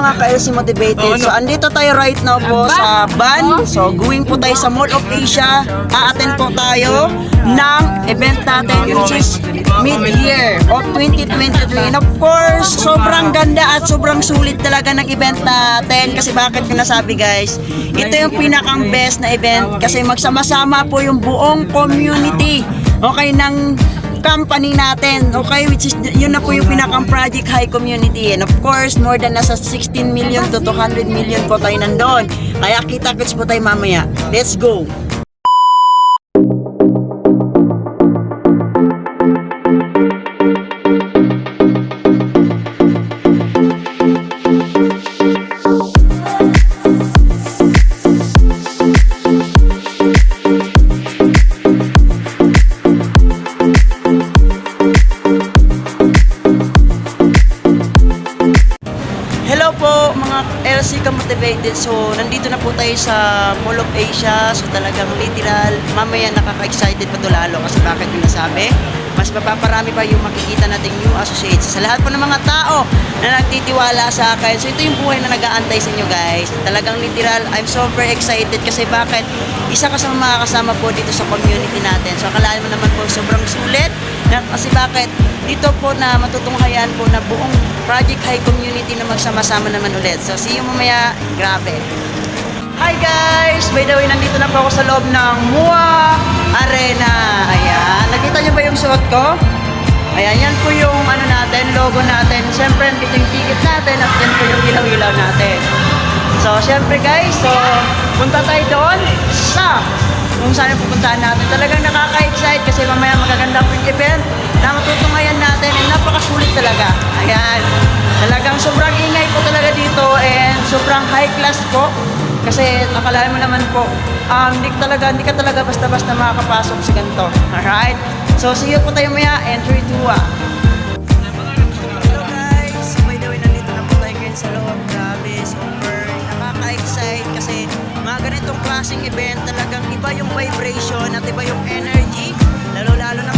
mga ka-LC Motivated. So andito tayo right now po sa Ban. So going po tayo sa Mall of Asia. A-attend po tayo ng event natin which is mid-year of 2023. And of course, sobrang ganda at sobrang sulit talaga ng event natin. Kasi bakit ko nasabi guys, ito yung pinakang best na event kasi magsama-sama po yung buong community. Okay, ng company natin, okay, which is yun na po yung pinakang Project High Community. And of course, more than nasa 16 million to 200 million po tayo nandun. Kaya kita-kits po tayo mamaya. Let's go! Hello po mga LC Motivated. So nandito na po tayo sa Mall of Asia. So talagang literal, mamaya nakaka-excited pa to lalo kasi bakit yung nasabi? Mas mapaparami pa yung makikita nating new associates sa lahat po ng mga tao na nagtitiwala sa akin. So ito yung buhay na nag-aantay sa inyo guys. Talagang literal, I'm super excited kasi bakit? Isa ka sa mga kasama po dito sa community natin. So akalaan mo naman po sobrang sulit na, kasi bakit? Dito po na matutunghayan po na buong Project High Community na magsama-sama naman ulit. So see you mamaya. Grabe. Hi guys! By the way, nandito na po ako sa loob ng MUA Arena. Ayan. Nakita niyo ba yung suot ko? Ayan, yan po yung ano natin, logo natin. Siyempre, dito yung ticket natin at yan po yung ilaw-ilaw natin. So, siyempre guys, so punta tayo doon sa kung saan yung pupuntahan natin. Talagang nakaka-excite kasi mamaya magaganda po yung event na matutunghayan natin and napakasulit talaga. Ayan. Talagang sobrang ingay po talaga dito and sobrang high class po. Kasi akala mo naman po, hindi ka talaga basta-basta makakapasok sa ganito. Alright? So, see you po tayo maya. Entry 2 Hello guys! By the way, nandito na po tayo ngayon sa loob. Grabe, super nakaka-excite kasi mga ganitong klaseng event talagang iba yung vibration at iba yung energy. Lalo-lalo na